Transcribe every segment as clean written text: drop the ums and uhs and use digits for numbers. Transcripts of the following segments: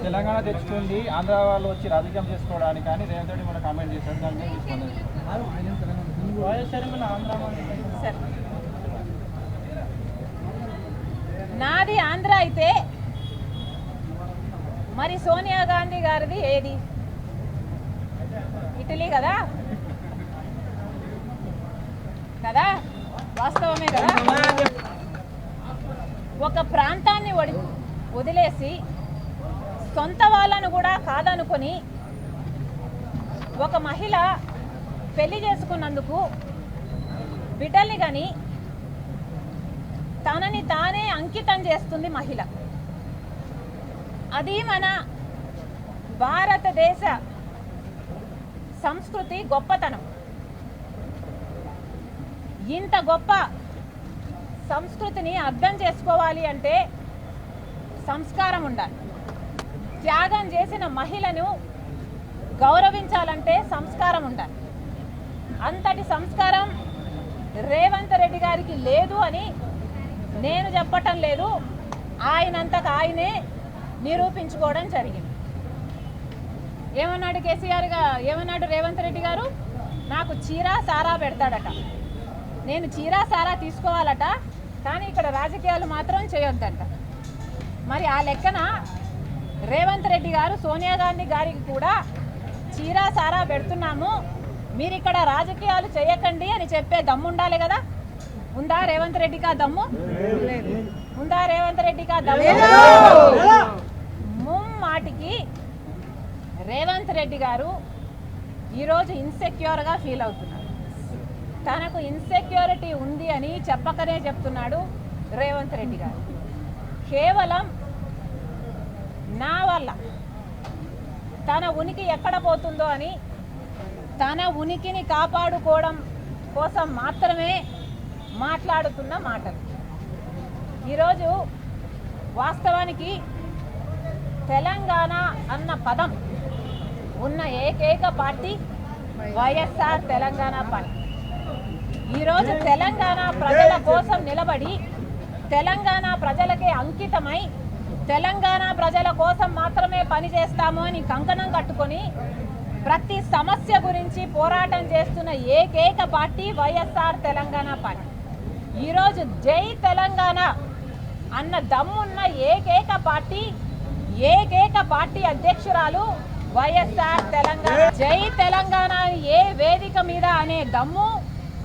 తెలంగాణ తెచ్చుకుంది ఆంధ్ర వాళ్ళు వచ్చి రాజకీయం చేసుకోవడానికి కానీ రేవంత్ రెడ్డి మన కామెంట్ చేశారు. దాని మీద నాది ఆంధ్ర అయితే మరి సోనియా గాంధీ గారిది ఏది? ఇటలీ కదా కదా వాస్తవమే కదా. ఒక ప్రాంతాన్ని వదిలేసి సొంత వాళ్ళను కూడా కాదనుకొని ఒక మహిళ పెళ్లి చేసుకున్నందుకు బిడ్డల్ని కానీ తనని తానే అంకితం చేస్తుంది మహిళ. అది మన భారతదేశ సంస్కృతి గొప్పతనం. ఇంత గొప్ప సంస్కృతిని అర్థం చేసుకోవాలి అంటే సంస్కారం ఉండాలి. త్యాగం చేసిన మహిళను గౌరవించాలంటే సంస్కారం ఉండాలి. అంతటి సంస్కారం రేవంత్ రెడ్డి గారికి లేదు అని నేను చెప్పటం లేదు, ఆయనంతకు ఆయనే నిరూపించుకోవడం జరిగింది. ఏమన్నాడు కేసీఆర్ ఏమన్నాడు రేవంత్ రెడ్డి గారు? నాకు చీరా సారా పెడతాడట, నేను చీరా సారా తీసుకోవాలట, కానీ ఇక్కడ రాజకీయాలు మాత్రం చేయొద్దంట. మరి ఆ లెక్కన రేవంత్ రెడ్డి గారు సోనియా గాంధీ గారికి కూడా చీరా సారా పెడుతున్నాము, మీరు ఇక్కడ రాజకీయాలు చేయకండి అని చెప్పే దమ్ము ఉండాలి కదా. ఉందా రేవంత్ రెడ్డికి ఆ దమ్ము? ఉందా రేవంత్ రెడ్డికి ఆ దమ్ము? ముమ్మాటికి రేవంత్ రెడ్డి గారు ఈరోజు ఇన్సెక్యూర్గా ఫీల్ అవుతున్నారు. తనకు ఇన్సెక్యూరిటీ ఉంది అని చెప్పకనే చెప్తున్నాడు రేవంత్ రెడ్డి గారు. కేవలం నా వల్ల తన ఉనికి ఎక్కడ పోతుందో అని తన ఉనికిని కాపాడుకోవడం కోసం మాత్రమే మాట్లాడుతున్న మాటలు. ఈరోజు వాస్తవానికి తెలంగాణ అన్న పదం ఉన్న ఏకైక పార్టీ వైఎస్ఆర్ తెలంగాణ పార్టీ. ఈరోజు తెలంగాణ ప్రజల కోసం నిలబడి తెలంగాణ ప్రజలకే అంకితమై తెలంగాణ ప్రజల కోసం మాత్రమే పనిచేస్తాము అని కంకణం కట్టుకొని ప్రతి సమస్య గురించి పోరాటం చేస్తున్న ఏకైక పార్టీ వైఎస్ఆర్ తెలంగాణ పార్టీ. ఈరోజు జై తెలంగాణ అన్న దమ్మున్న ఏకైక పార్టీ అధ్యక్షురాలు వైఎస్ఆర్ తెలంగాణ. జై తెలంగాణ ఏ వేదిక మీద అనే దమ్ము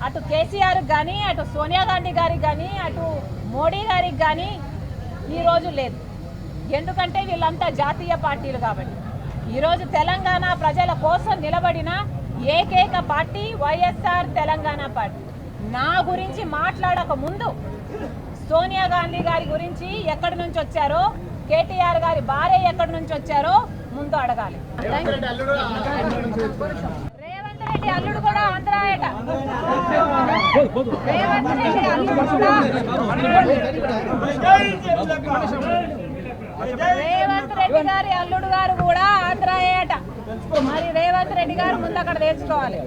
అటు కేసీఆర్ కానీ, అటు సోనియా గాంధీ గారికి కానీ, అటు మోడీ గారికి కానీ ఈరోజు లేదు. ఎందుకంటే వీళ్ళంతా జాతీయ పార్టీలు కాబట్టి. ఈరోజు తెలంగాణ ప్రజల కోసం నిలబడిన ఏకైక పార్టీ వైఎస్ఆర్ తెలంగాణ పార్టీ. నా గురించి మాట్లాడక ముందు సోనియా గాంధీ గారి గురించి ఎక్కడి నుంచి వచ్చారో, కేటీఆర్ గారి భార్య ఎక్కడి నుంచి వచ్చారో ముందు అడగాలి. రేవంత్ రెడ్డి అల్లుడు కూడా ఆంధ్రాయట. రేవంత్ రెడ్డి అల్లుడు కూడా రేవంత్ రెడ్డి గారి అల్లుడు గారు కూడా ఆంధ్రాయట. మరి రేవంత్ రెడ్డి గారు ముందు అక్కడ తెచ్చుకోవాలి.